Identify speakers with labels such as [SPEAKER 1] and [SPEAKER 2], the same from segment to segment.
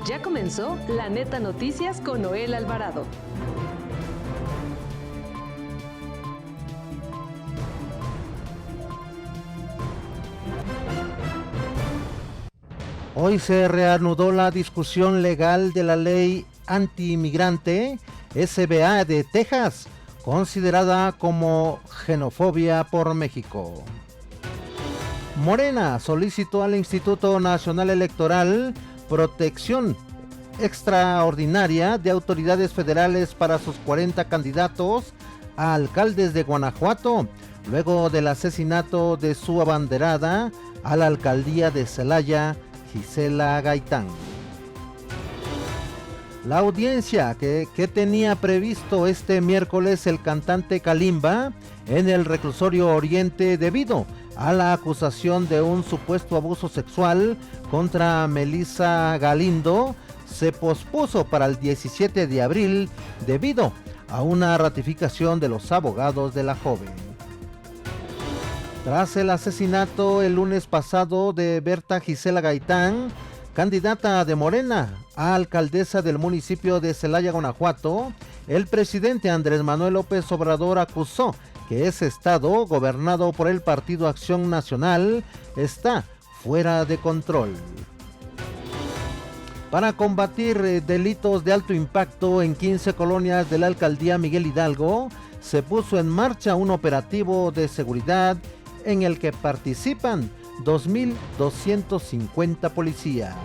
[SPEAKER 1] Ya comenzó La Neta Noticias con Noel Alvarado.
[SPEAKER 2] Hoy se reanudó la discusión legal de la ley anti-inmigrante SBA de Texas, considerada como xenofobia por México. Morena solicitó al Instituto Nacional Electoral protección extraordinaria de autoridades federales para sus 40 candidatos a alcaldes de Guanajuato, luego del asesinato de su abanderada a la alcaldía de Celaya, Gisela Gaitán. La audiencia que tenía previsto este miércoles el cantante Kalimba en el reclusorio Oriente debido a la acusación de un supuesto abuso sexual contra Melissa Galindo se pospuso para el 17 de abril debido a una ratificación de los abogados de la joven. Tras el asesinato el lunes pasado de Berta Gisela Gaitán, candidata de Morena a alcaldesa del municipio de Celaya, Guanajuato, el presidente Andrés Manuel López Obrador acusó que ese estado, gobernado por el Partido Acción Nacional, está fuera de control. Para combatir delitos de alto impacto en 15 colonias de la alcaldía Miguel Hidalgo, se puso en marcha un operativo de seguridad en el que participan 2.250 policías.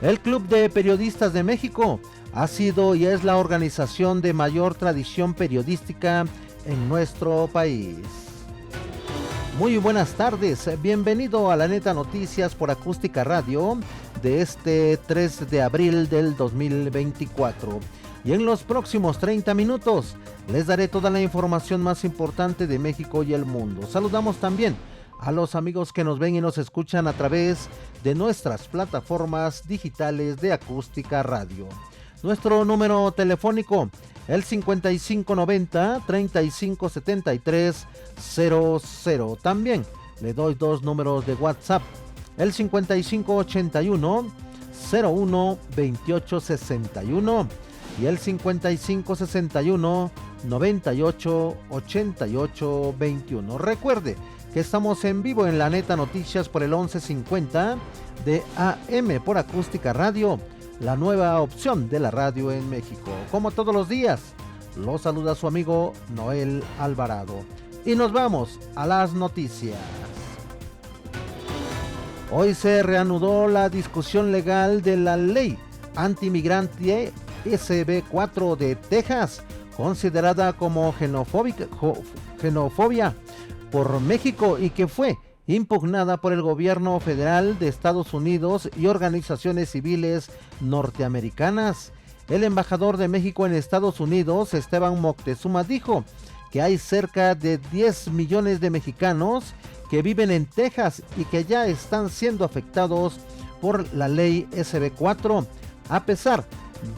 [SPEAKER 2] El Club de Periodistas de México ha sido y es la organización de mayor tradición periodística en nuestro país. Muy buenas tardes, bienvenido a La Neta Noticias por Acústica Radio de este 3 de abril del 2024. Y en los próximos 30 minutos les daré toda la información más importante de México y el mundo. Saludamos también a los amigos que nos ven y nos escuchan a través de nuestras plataformas digitales de Acústica Radio. Nuestro número telefónico, el 5590-3573-00. También le doy dos números de WhatsApp, el 5581-012861 y el 5561-988821. Recuerde que estamos en vivo en La Neta Noticias por el 1150 de AM por Acústica Radio, la nueva opción de la radio en México. Como todos los días, lo saluda su amigo Noel Alvarado. Y nos vamos a las noticias. Hoy se reanudó la discusión legal de la ley anti-inmigrante SB4 de Texas, considerada como xenofobia por México y que fue impugnada por el gobierno federal de Estados Unidos y organizaciones civiles norteamericanas. El embajador de México en Estados Unidos, Esteban Moctezuma, dijo que hay cerca de 10 millones de mexicanos que viven en Texas y que ya están siendo afectados por la ley SB4, a pesar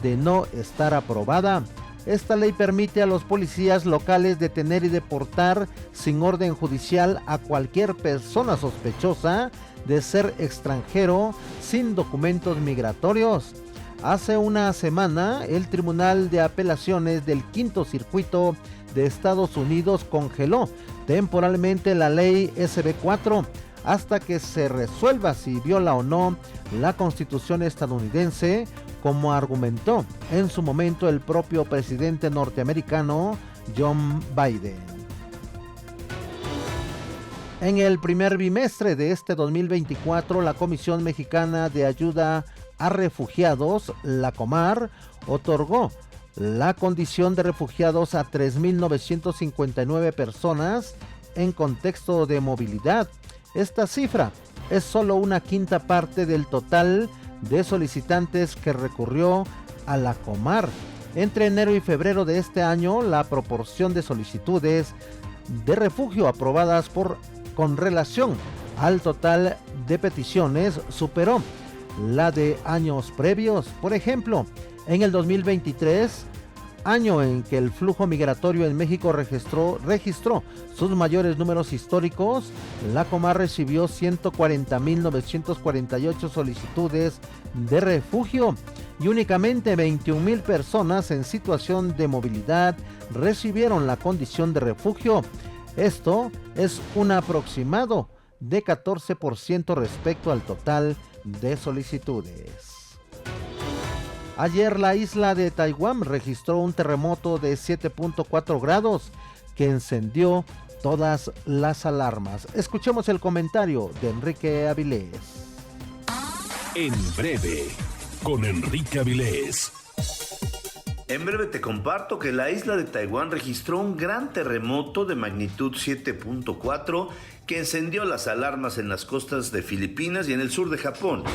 [SPEAKER 2] de no estar aprobada. Esta ley permite a los policías locales detener y deportar sin orden judicial a cualquier persona sospechosa de ser extranjero sin documentos migratorios. Hace una semana, el Tribunal de Apelaciones del Quinto Circuito de Estados Unidos congeló temporalmente la ley SB4 hasta que se resuelva si viola o no la Constitución estadounidense, como argumentó en su momento el propio presidente norteamericano John Biden. En el primer bimestre de este 2024, la Comisión Mexicana de Ayuda a Refugiados, la Comar, otorgó la condición de refugiados a 3.959 personas en contexto de movilidad. Esta cifra es solo una quinta parte del total de solicitantes que recurrió a la Comar. Entre enero y febrero de este año, la proporción de solicitudes de refugio aprobadas con relación al total de peticiones superó la de años previos. Por ejemplo, en el 2023 año en que el flujo migratorio en México registró sus mayores números históricos, la Comar recibió 140.948 solicitudes de refugio y únicamente 21,000 personas en situación de movilidad recibieron la condición de refugio. Esto es un aproximado de 14% respecto al total de solicitudes. Ayer la isla de Taiwán registró un terremoto de 7.4 grados que encendió todas las alarmas. Escuchemos el comentario de Enrique Avilés.
[SPEAKER 3] En breve, con Enrique Avilés.
[SPEAKER 4] En breve te comparto que la isla de Taiwán registró un gran terremoto de magnitud 7.4 que encendió las alarmas en las costas de Filipinas y en el sur de Japón.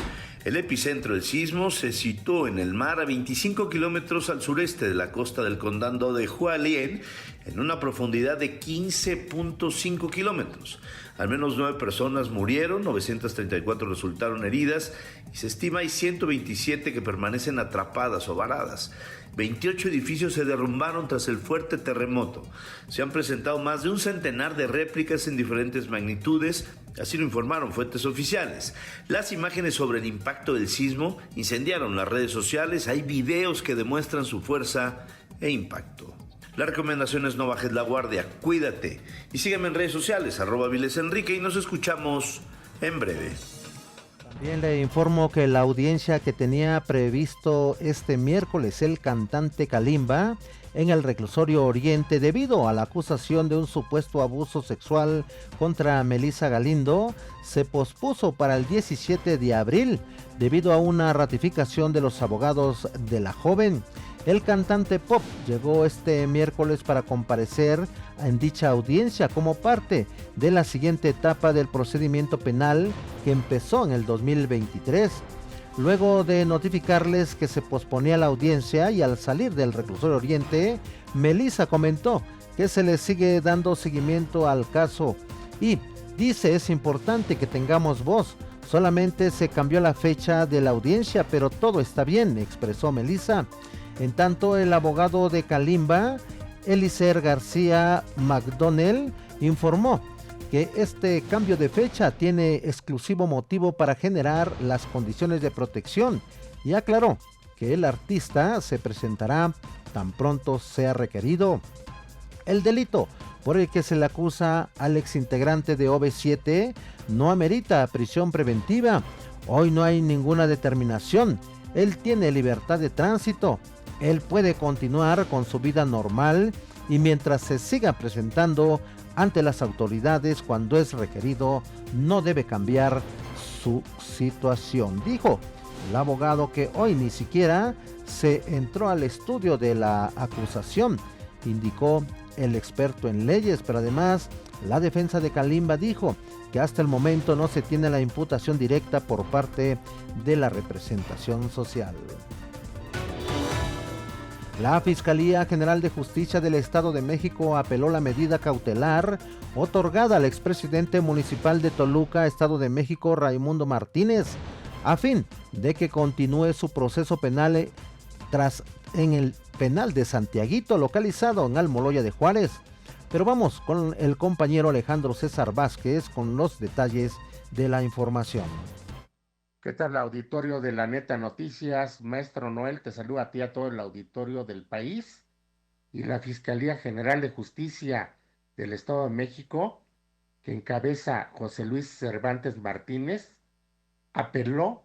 [SPEAKER 4] El epicentro del sismo se situó en el mar a 25 kilómetros al sureste de la costa del condado de Hualien, en una profundidad de 15.5 kilómetros. Al menos 9 personas murieron, 934 resultaron heridas y se estima hay 127 que permanecen atrapadas o varadas. 28 edificios se derrumbaron tras el fuerte terremoto. Se han presentado más de un centenar de réplicas en diferentes magnitudes, así lo informaron fuentes oficiales. Las imágenes sobre el impacto del sismo incendiaron las redes sociales. Hay videos que demuestran su fuerza e impacto. La recomendación es no bajes la guardia, cuídate y sígueme en redes sociales, @vilesenrique, y nos escuchamos en breve.
[SPEAKER 2] También le informo que la audiencia que tenía previsto este miércoles el cantante Kalimba en el reclusorio Oriente debido a la acusación de un supuesto abuso sexual contra Melissa Galindo se pospuso para el 17 de abril debido a una ratificación de los abogados de la joven. El cantante pop llegó este miércoles para comparecer en dicha audiencia como parte de la siguiente etapa del procedimiento penal que empezó en el 2023. Luego de notificarles que se posponía la audiencia y al salir del reclusorio Oriente, Melissa comentó que se le sigue dando seguimiento al caso y dice: es importante que tengamos voz. Solamente se cambió la fecha de la audiencia, pero todo está bien, expresó Melissa. En tanto, el abogado de Kalimba, Eliezer García McDonnell, informó que este cambio de fecha tiene exclusivo motivo para generar las condiciones de protección y aclaró que el artista se presentará tan pronto sea requerido. El delito por el que se le acusa al exintegrante de OV7 no amerita prisión preventiva. Hoy no hay ninguna determinación. Él tiene libertad de tránsito. Él puede continuar con su vida normal y mientras se siga presentando ante las autoridades cuando es requerido, no debe cambiar su situación, dijo el abogado, que hoy ni siquiera se entró al estudio de la acusación, indicó el experto en leyes. Pero además, la defensa de Kalimba dijo que hasta el momento no se tiene la imputación directa por parte de la representación social. La Fiscalía General de Justicia del Estado de México apeló la medida cautelar otorgada al expresidente municipal de Toluca, Estado de México, Raimundo Martínez, a fin de que continúe su proceso penal en el penal de Santiaguito, localizado en Almoloya de Juárez. Pero vamos con el compañero Alejandro César Vázquez con los detalles de la información.
[SPEAKER 5] ¿Qué tal, auditorio de La Neta Noticias? Maestro Noel, te saluda a ti, a todo el auditorio del país. Y la Fiscalía General de Justicia del Estado de México, que encabeza José Luis Cervantes Martínez, apeló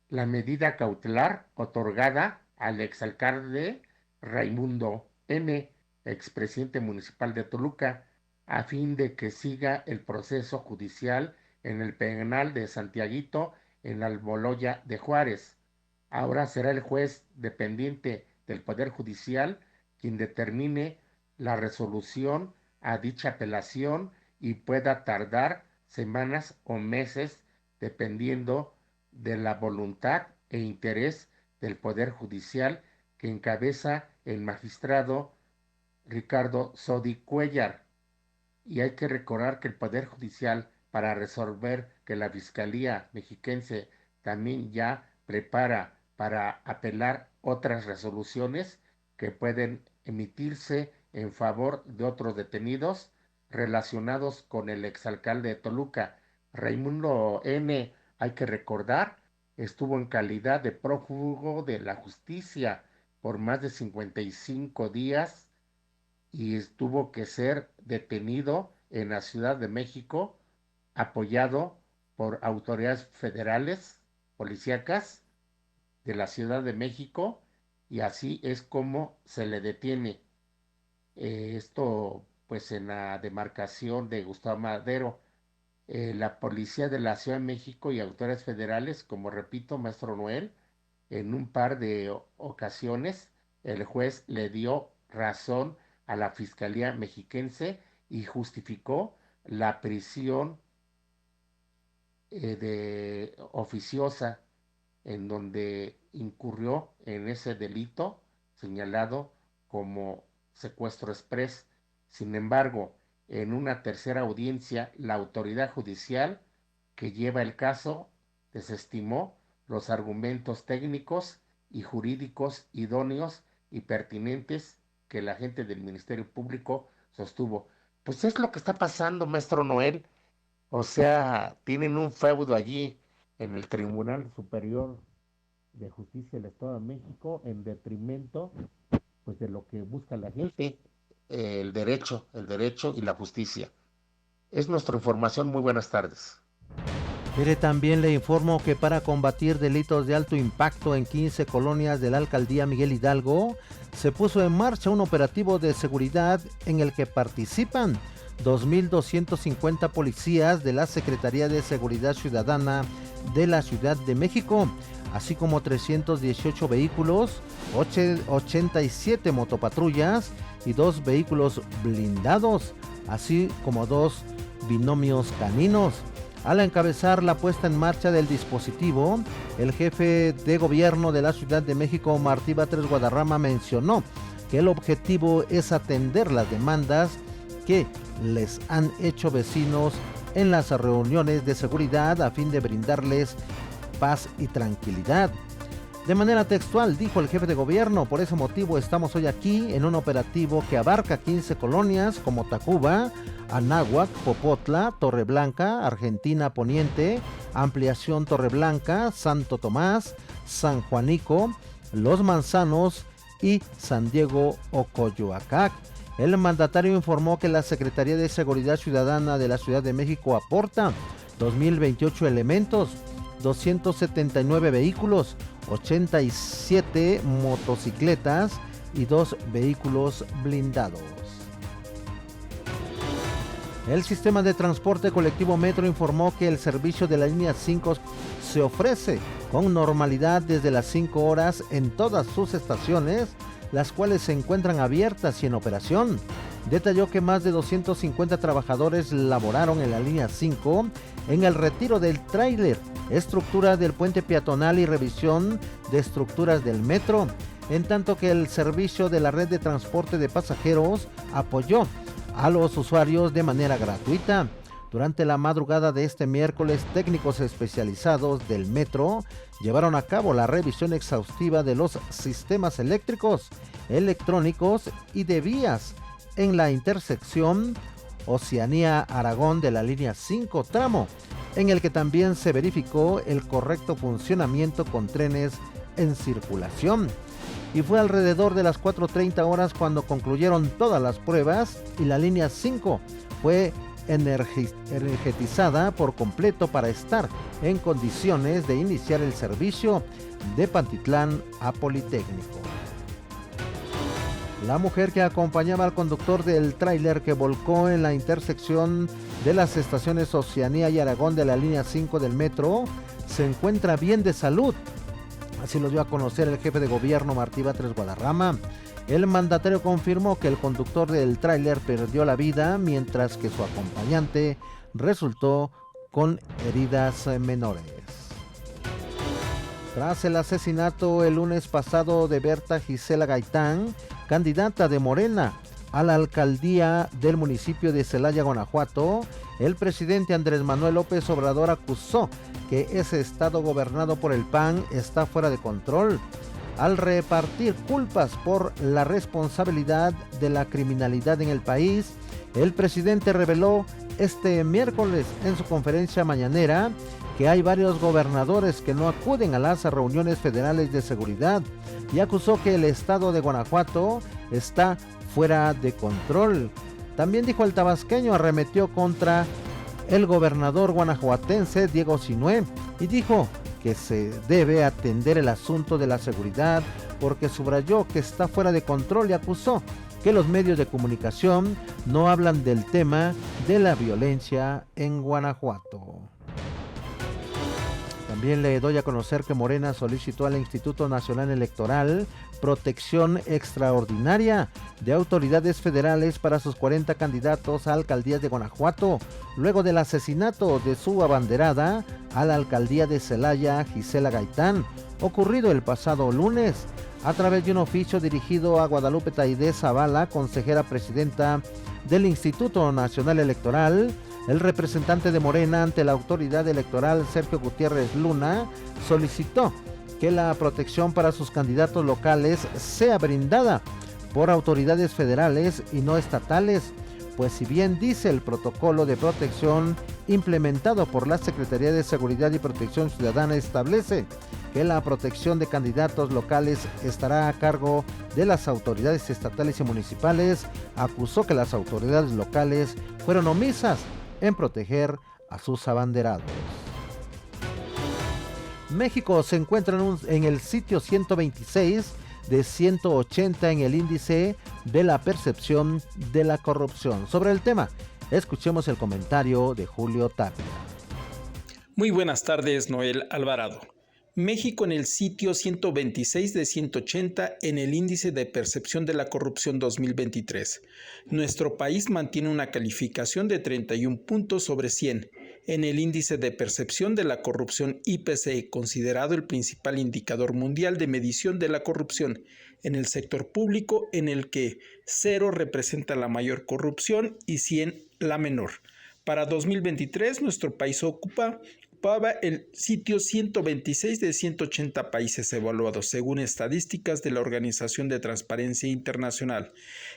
[SPEAKER 5] la medida cautelar otorgada al exalcalde Raimundo M., expresidente municipal de Toluca, a fin de que siga el proceso judicial en el penal de Santiaguito, en Almoloya de Juárez. Ahora será el juez dependiente del Poder Judicial quien determine la resolución a dicha apelación y pueda tardar semanas o meses dependiendo de la voluntad e interés del Poder Judicial que encabeza el magistrado Ricardo Sodi Cuellar. Y hay que recordar que el Poder Judicial, para resolver que la Fiscalía Mexiquense también ya prepara para apelar otras resoluciones que pueden emitirse en favor de otros detenidos relacionados con el exalcalde de Toluca. Raimundo N., hay que recordar, estuvo en calidad de prófugo de la justicia por más de 55 días y tuvo que ser detenido en la Ciudad de México, apoyado por autoridades federales, policíacas de la Ciudad de México, y así es como se le detiene. Esto pues en la demarcación de Gustavo Madero. La policía de la Ciudad de México y autoridades federales, como repito, maestro Noel, en un par de ocasiones el juez le dio razón a la Fiscalía Mexiquense y justificó la prisión oficiosa en donde incurrió en ese delito señalado como secuestro exprés. Sin embargo, en una tercera audiencia, la autoridad judicial que lleva el caso desestimó los argumentos técnicos y jurídicos idóneos y pertinentes que el agente del Ministerio Público sostuvo. Pues es lo que está pasando, maestro Noel. O sea, tienen un feudo allí en el Tribunal Superior de Justicia del Estado de México en detrimento pues de lo que busca la gente, el derecho y la justicia. Es nuestra información. Muy buenas tardes.
[SPEAKER 2] Mire, también le informo que para combatir delitos de alto impacto en 15 colonias de la alcaldía Miguel Hidalgo, se puso en marcha un operativo de seguridad en el que participan 2.250 policías de la Secretaría de Seguridad Ciudadana de la Ciudad de México, así como 318 vehículos, 87 motopatrullas y 2 vehículos blindados, así como 2 binomios caninos. Al encabezar la puesta en marcha del dispositivo, el jefe de gobierno de la Ciudad de México, Martí Batres Guadarrama, mencionó que el objetivo es atender las demandas que les han hecho vecinos en las reuniones de seguridad a fin de brindarles paz y tranquilidad. De manera textual, dijo el jefe de gobierno: por ese motivo estamos hoy aquí en un operativo que abarca 15 colonias como Tacuba, Anáhuac, Popotla, Torreblanca, Argentina Poniente, Ampliación Torreblanca, Santo Tomás, San Juanico, Los Manzanos y San Diego Ocoyoacac. El mandatario informó que la Secretaría de Seguridad Ciudadana de la Ciudad de México aporta 2.028 elementos, 279 vehículos, 87 motocicletas y 2 vehículos blindados. El sistema de transporte colectivo Metro informó que el servicio de la línea 5 se ofrece con normalidad desde las 5 horas en todas sus estaciones, las cuales se encuentran abiertas y en operación. Detalló que más de 250 trabajadores laboraron en la línea 5 en el retiro del tráiler, estructura del puente peatonal y revisión de estructuras del metro, en tanto que el servicio de la red de transporte de pasajeros apoyó a los usuarios de manera gratuita. Durante la madrugada de este miércoles, técnicos especializados del metro llevaron a cabo la revisión exhaustiva de los sistemas eléctricos, electrónicos y de vías en la intersección Oceanía-Aragón de la línea 5 tramo, en el que también se verificó el correcto funcionamiento con trenes en circulación. Y fue alrededor de las 4:30 horas cuando concluyeron todas las pruebas y la línea 5 fue energizada por completo para estar en condiciones de iniciar el servicio de Pantitlán a Politécnico. La mujer que acompañaba al conductor del tráiler que volcó en la intersección de las estaciones Oceanía y Aragón de la línea 5 del metro se encuentra bien de salud. Así lo dio a conocer el jefe de gobierno Martí Batres Guadarrama. El mandatario confirmó que el conductor del tráiler perdió la vida, mientras que su acompañante resultó con heridas menores. Tras el asesinato el lunes pasado de Berta Gisela Gaitán, candidata de Morena a la alcaldía del municipio de Celaya, Guanajuato, el presidente Andrés Manuel López Obrador acusó que ese estado gobernado por el PAN está fuera de control. al repartir culpas por la responsabilidad de la criminalidad en el país. El presidente reveló este miércoles en su conferencia mañanera que hay varios gobernadores que no acuden a las reuniones federales de seguridad y acusó que el estado de Guanajuato está fuera de control. También dijo el tabasqueño, arremetió contra el gobernador guanajuatense Diego Sinue y dijo que se debe atender el asunto de la seguridad porque subrayó que está fuera de control y acusó que los medios de comunicación no hablan del tema de la violencia en Guanajuato. También le doy a conocer que Morena solicitó al Instituto Nacional Electoral protección extraordinaria de autoridades federales para sus 40 candidatos a alcaldías de Guanajuato, luego del asesinato de su abanderada a la alcaldía de Celaya, Gisela Gaitán, ocurrido el pasado lunes. A través de un oficio dirigido a Guadalupe Taidez Zavala, consejera presidenta del Instituto Nacional Electoral, el representante de Morena ante la autoridad electoral, Sergio Gutiérrez Luna, solicitó que la protección para sus candidatos locales sea brindada por autoridades federales y no estatales, pues si bien dice el protocolo de protección implementado por la Secretaría de Seguridad y Protección Ciudadana establece que la protección de candidatos locales estará a cargo de las autoridades estatales y municipales, acusó que las autoridades locales fueron omisas en proteger a sus abanderados. México se encuentra en el sitio 126 de 180 en el índice de la percepción de la corrupción. Sobre el tema, escuchemos el comentario de Julio Tapia.
[SPEAKER 6] Muy buenas tardes, Noel Alvarado. México en el sitio 126 de 180 en el índice de percepción de la corrupción 2023. Nuestro país mantiene una calificación de 31 puntos sobre 100 en el índice de percepción de la corrupción IPC, considerado el principal indicador mundial de medición de la corrupción en el sector público, en el que 0 representa la mayor corrupción y 100 la menor. Para 2023, nuestro país ocupaba el sitio 126 de 180 países evaluados, según estadísticas de la Organización de Transparencia Internacional.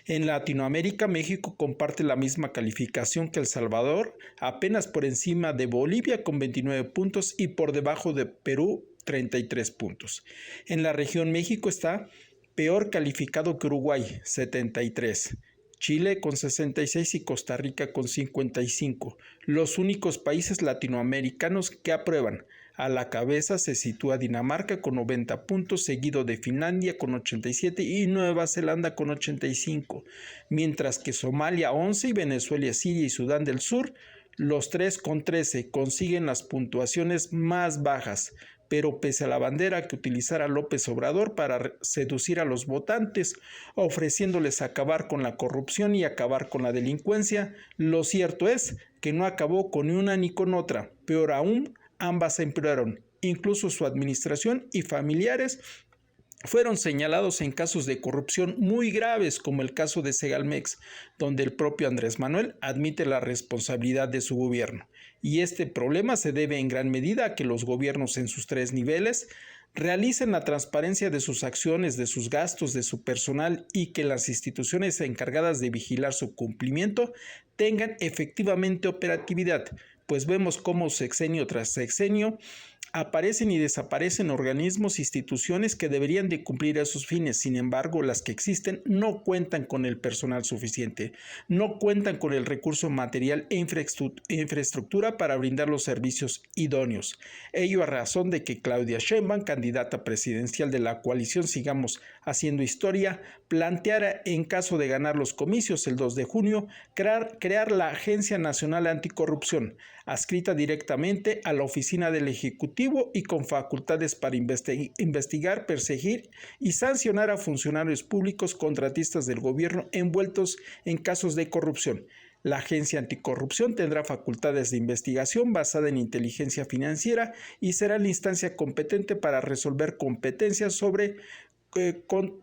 [SPEAKER 6] En Latinoamérica, México comparte la misma calificación que El Salvador, apenas por encima de Bolivia con 29 puntos y por debajo de Perú, 33 puntos. En la región, México está peor calificado que Uruguay, 73. Chile con 66 y Costa Rica con 55, los únicos países latinoamericanos que aprueban. A la cabeza se sitúa Dinamarca con 90 puntos, seguido de Finlandia con 87 y Nueva Zelanda con 85, mientras que Somalia 11 y Venezuela, Siria y Sudán del Sur, los tres con 13, consiguen las puntuaciones más bajas. Pero pese a la bandera que utilizara López Obrador para seducir a los votantes, ofreciéndoles acabar con la corrupción y acabar con la delincuencia, lo cierto es que no acabó con ni una ni con otra. Peor aún, ambas empeoraron. Incluso su administración y familiares fueron señalados en casos de corrupción muy graves, como el caso de Segalmex, donde el propio Andrés Manuel admite la responsabilidad de su gobierno. Y este problema se debe en gran medida a que los gobiernos en sus tres niveles realicen la transparencia de sus acciones, de sus gastos, de su personal y que las instituciones encargadas de vigilar su cumplimiento tengan efectivamente operatividad, pues vemos cómo sexenio tras sexenio aparecen y desaparecen organismos e instituciones que deberían de cumplir esos fines. Sin embargo, las que existen no cuentan con el personal suficiente, no cuentan con el recurso material e infraestructura para brindar los servicios idóneos. Ello a razón de que Claudia Sheinbaum, candidata presidencial de la coalición Sigamos Haciendo Historia, planteara, en caso de ganar los comicios el 2 de junio, crear la Agencia Nacional Anticorrupción, adscrita directamente a la oficina del Ejecutivo y con facultades para investigar, perseguir y sancionar a funcionarios públicos contratistas del gobierno envueltos en casos de corrupción. La Agencia Anticorrupción tendrá facultades de investigación basada en inteligencia financiera y será la instancia competente para resolver competencias sobre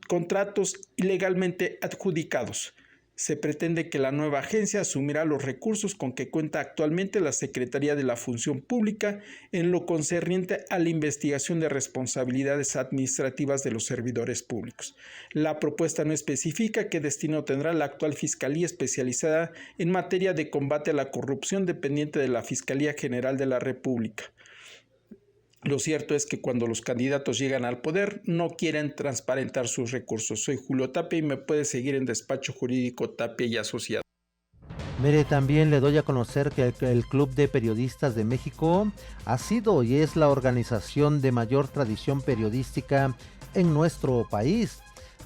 [SPEAKER 6] contratos ilegalmente adjudicados. Se pretende que la nueva agencia asumirá los recursos con que cuenta actualmente la Secretaría de la Función Pública en lo concerniente a la investigación de responsabilidades administrativas de los servidores públicos. La propuesta no especifica qué destino tendrá la actual Fiscalía Especializada en materia de combate a la corrupción dependiente de la Fiscalía General de la República. Lo cierto es que cuando los candidatos llegan al poder no quieren transparentar sus recursos. Soy Julio Tapia y me puede seguir en Despacho Jurídico Tapia y Asociados.
[SPEAKER 2] Mire, también le doy a conocer que el Club de Periodistas de México ha sido y es la organización de mayor tradición periodística en nuestro país.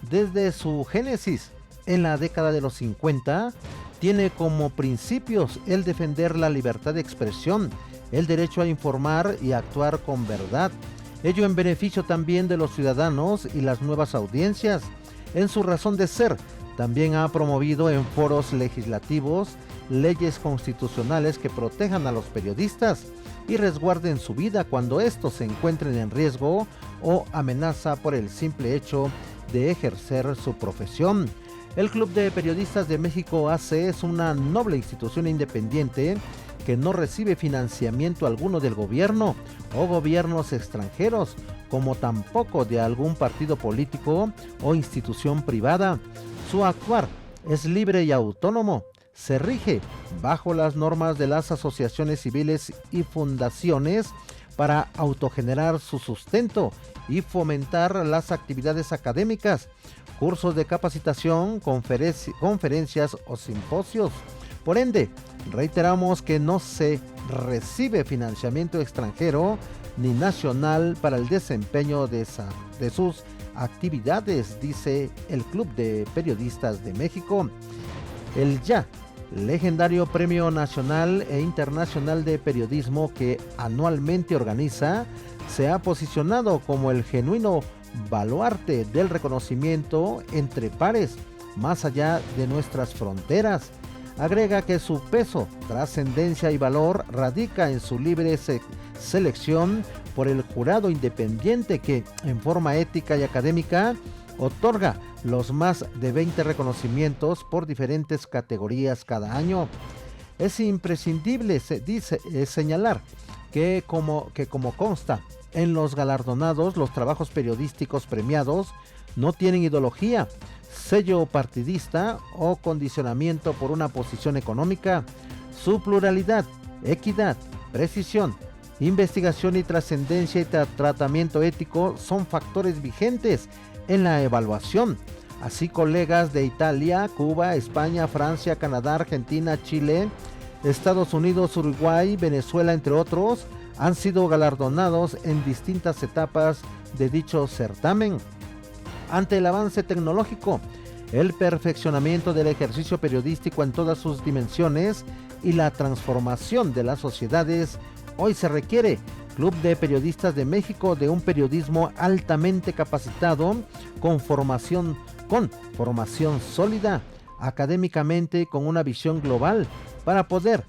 [SPEAKER 2] Desde su génesis en la década de los 50, tiene como principios el defender la libertad de expresión, el derecho a informar y actuar con verdad, ello en beneficio también de los ciudadanos y las nuevas audiencias. En su razón de ser, también ha promovido en foros legislativos leyes constitucionales que protejan a los periodistas y resguarden su vida cuando estos se encuentren en riesgo o amenaza por el simple hecho de ejercer su profesión. El Club de Periodistas de México AC es una noble institución independiente que no recibe financiamiento alguno del gobierno o gobiernos extranjeros, como tampoco de algún partido político o institución privada. Su actuar es libre y autónomo. Se rige bajo las normas de las asociaciones civiles y fundaciones para autogenerar su sustento y fomentar las actividades académicas, cursos de capacitación, conferencias o simposios. Por ende, reiteramos que no se recibe financiamiento extranjero ni nacional para el desempeño de sus actividades, dice el Club de Periodistas de México. El ya legendario Premio Nacional e Internacional de Periodismo que anualmente organiza se ha posicionado como el genuino baluarte del reconocimiento entre pares, más allá de nuestras fronteras. Agrega que su peso, trascendencia y valor radica en su libre selección por el jurado independiente que, en forma ética y académica, otorga los más de 20 reconocimientos por diferentes categorías cada año. Es imprescindible, señalar que como consta en los galardonados, los trabajos periodísticos premiados no tienen ideología, sello partidista o condicionamiento por una posición económica. Su pluralidad, equidad, precisión, investigación y trascendencia y tratamiento ético son factores vigentes en la evaluación. Así, colegas de Italia, Cuba, España, Francia, Canadá, Argentina, Chile, Estados Unidos, Uruguay, Venezuela, entre otros, han sido galardonados en distintas etapas de dicho certamen. Ante el avance tecnológico, el perfeccionamiento del ejercicio periodístico en todas sus dimensiones y la transformación de las sociedades, hoy se requiere Club de Periodistas de México de un periodismo altamente capacitado, con formación sólida, académicamente con una visión global, para poder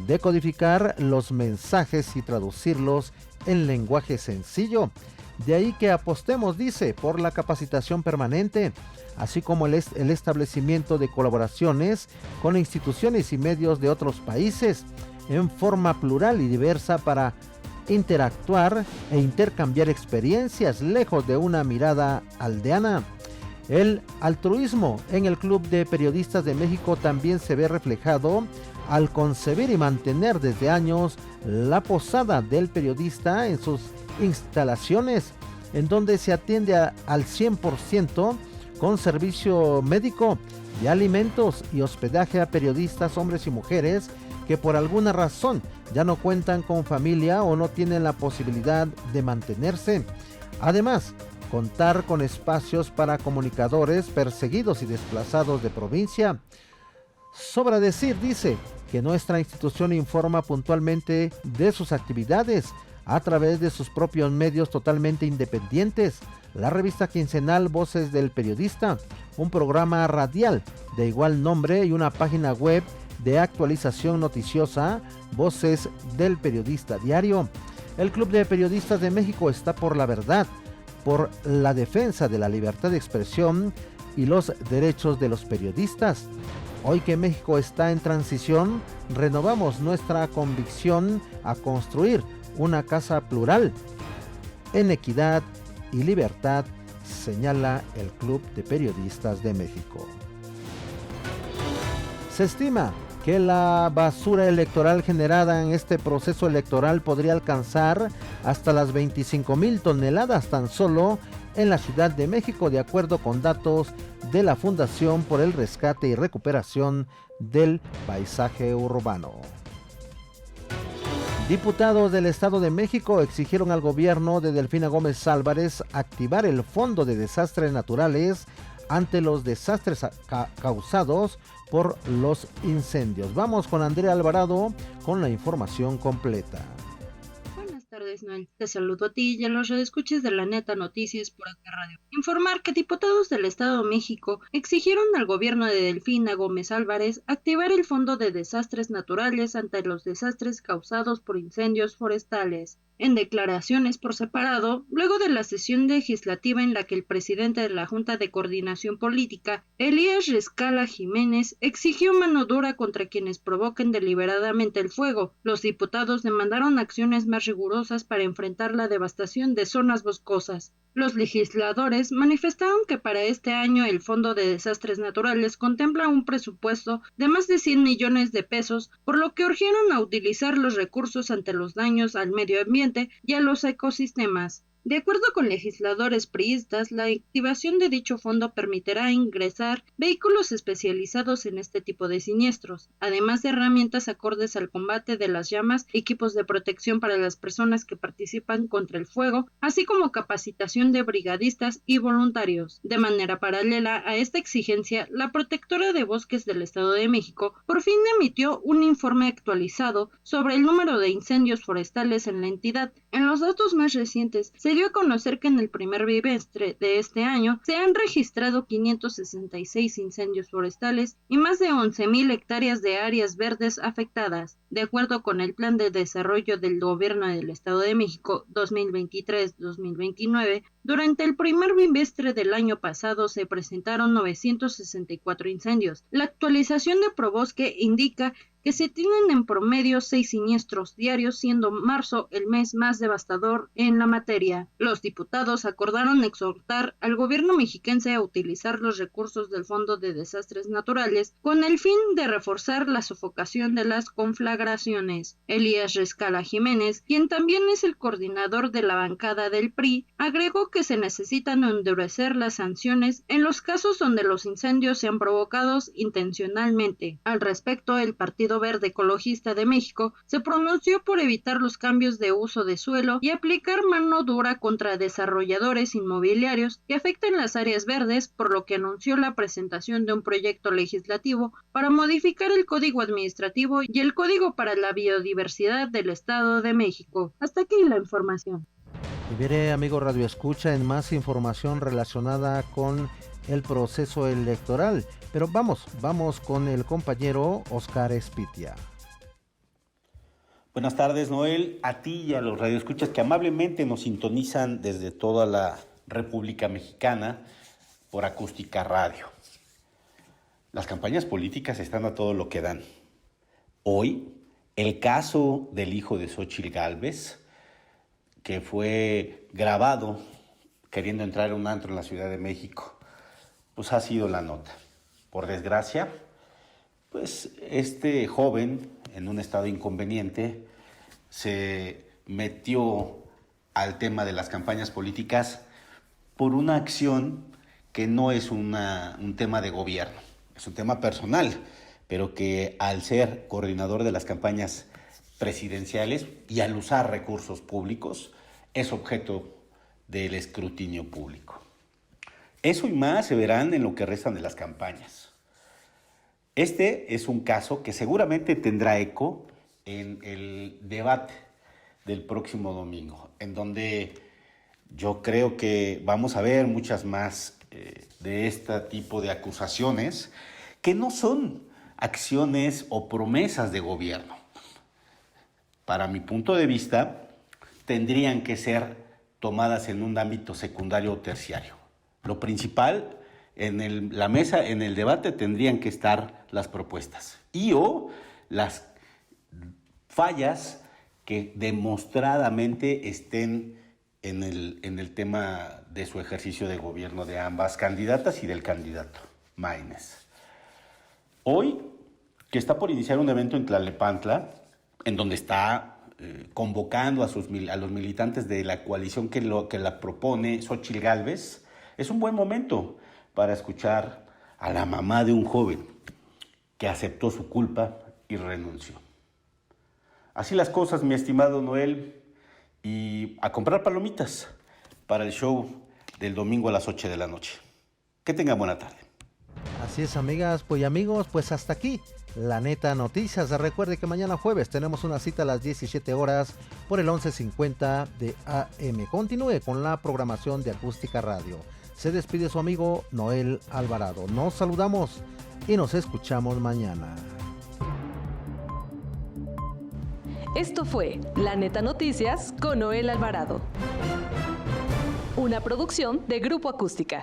[SPEAKER 2] decodificar los mensajes y traducirlos en lenguaje sencillo. De ahí que apostemos, dice, por la capacitación permanente, así como el establecimiento de colaboraciones con instituciones y medios de otros países en forma plural y diversa para interactuar e intercambiar experiencias lejos de una mirada aldeana. El altruismo en el Club de Periodistas de México también se ve reflejado al concebir y mantener desde años la posada del periodista en sus instalaciones, en donde se atiende al 100% con servicio médico, de alimentos y hospedaje a periodistas, hombres y mujeres que por alguna razón ya no cuentan con familia o no tienen la posibilidad de mantenerse. Además, contar con espacios para comunicadores perseguidos y desplazados de provincia. Sobra decir, dice, que nuestra institución informa puntualmente de sus actividades a través de sus propios medios totalmente independientes, la revista quincenal Voces del Periodista, un programa radial de igual nombre y una página web de actualización noticiosa, Voces del Periodista Diario. El Club de Periodistas de México está por la verdad, por la defensa de la libertad de expresión y los derechos de los periodistas. Hoy que México está en transición, renovamos nuestra convicción a construir una casa plural, en equidad y libertad, señala el Club de Periodistas de México. Se estima que la basura electoral generada en este proceso electoral podría alcanzar hasta las 25,000 toneladas tan solo en la Ciudad de México, de acuerdo con datos de la Fundación por el Rescate y Recuperación del Paisaje Urbano. Diputados del Estado de México exigieron al gobierno de Delfina Gómez Álvarez activar el Fondo de Desastres Naturales ante los desastres causados por los incendios. Vamos con Andrea Alvarado con la información completa.
[SPEAKER 7] Buenas tardes, Noel. Te saludo a ti y a los radioescuchas de La Neta Noticias por acá Radio. Informar que diputados del Estado de México exigieron al gobierno de Delfina Gómez Álvarez activar el Fondo de Desastres Naturales ante los desastres causados por incendios forestales. En declaraciones por separado, luego de la sesión legislativa en la que el presidente de la Junta de Coordinación Política, Elías Rescala Jiménez, exigió mano dura contra quienes provoquen deliberadamente el fuego, los diputados demandaron acciones más rigurosas para enfrentar la devastación de zonas boscosas. Los legisladores manifestaron que para este año el Fondo de Desastres Naturales contempla un presupuesto de más de 100 millones de pesos, por lo que urgieron a utilizar los recursos ante los daños al medio ambiente y a los ecosistemas. De acuerdo con legisladores priistas, la activación de dicho fondo permitirá ingresar vehículos especializados en este tipo de siniestros, además de herramientas acordes al combate de las llamas, equipos de protección para las personas que participan contra el fuego, así como capacitación de brigadistas y voluntarios. De manera paralela a esta exigencia, la Protectora de Bosques del Estado de México por fin emitió un informe actualizado sobre el número de incendios forestales en la entidad. En los datos más recientes, se dio a conocer que en el primer bimestre de este año se han registrado 566 incendios forestales y más de 11,000 hectáreas de áreas verdes afectadas. De acuerdo con el Plan de Desarrollo del Gobierno del Estado de México 2023-2029, durante el primer bimestre del año pasado se presentaron 964 incendios. La actualización de Probosque indica que se tienen en promedio 6 siniestros diarios, siendo marzo el mes más devastador en la materia. Los diputados acordaron exhortar al gobierno mexiquense a utilizar los recursos del Fondo de Desastres Naturales con el fin de reforzar la sofocación de las conflagraciones. Elías Rescala Jiménez, quien también es el coordinador de la bancada del PRI, agregó que se necesitan endurecer las sanciones en los casos donde los incendios sean provocados intencionalmente. Al respecto, el Partido Verde Ecologista de México se pronunció por evitar los cambios de uso de suelo y aplicar mano dura contra desarrolladores inmobiliarios que afecten las áreas verdes, por lo que anunció la presentación de un proyecto legislativo para modificar el Código Administrativo y el Código para la Biodiversidad del Estado de México. Hasta aquí la información.
[SPEAKER 2] Y veré, amigo Radio Escucha, en más información relacionada con el proceso electoral. Pero vamos con el compañero Oscar Espitia.
[SPEAKER 8] Buenas tardes, Noel, a ti y a los radioescuchas que amablemente nos sintonizan desde toda la República Mexicana por Acústica Radio. Las campañas políticas están a todo lo que dan. Hoy, el caso del hijo de Xóchitl Gálvez, que fue grabado queriendo entrar a un antro en la Ciudad de México, pues ha sido la nota. Por desgracia, pues este joven, en un estado inconveniente, se metió al tema de las campañas políticas por una acción que no es un tema de gobierno, es un tema personal, pero que al ser coordinador de las campañas presidenciales y al usar recursos públicos, es objeto del escrutinio público. Eso y más se verán en lo que restan de las campañas. Este es un caso que seguramente tendrá eco en el debate del próximo domingo, en donde yo creo que vamos a ver muchas más de este tipo de acusaciones que no son acciones o promesas de gobierno. Para mi punto de vista, tendrían que ser tomadas en un ámbito secundario o terciario. Lo principal en la mesa, en el debate, tendrían que estar las propuestas o las fallas que demostradamente estén en el tema de su ejercicio de gobierno de ambas candidatas y del candidato Maínez. Hoy, que está por iniciar un evento en Tlalnepantla, en donde está convocando a los militantes de la coalición que la propone Xóchitl Gálvez, es un buen momento para escuchar a la mamá de un joven que aceptó su culpa y renunció. Así las cosas, mi estimado Noel, y a comprar palomitas para el show del domingo a las 8 de la noche. Que tengan buena tarde.
[SPEAKER 2] Así es, amigas, pues y amigos, pues hasta aquí La Neta Noticias. Recuerde que mañana jueves tenemos una cita a las 17 horas por el 11:50 de AM. Continúe con la programación de Acústica Radio. Se despide su amigo Noel Alvarado. Nos saludamos y nos escuchamos mañana.
[SPEAKER 1] Esto fue La Neta Noticias con Noel Alvarado. Una producción de Grupo Acústica.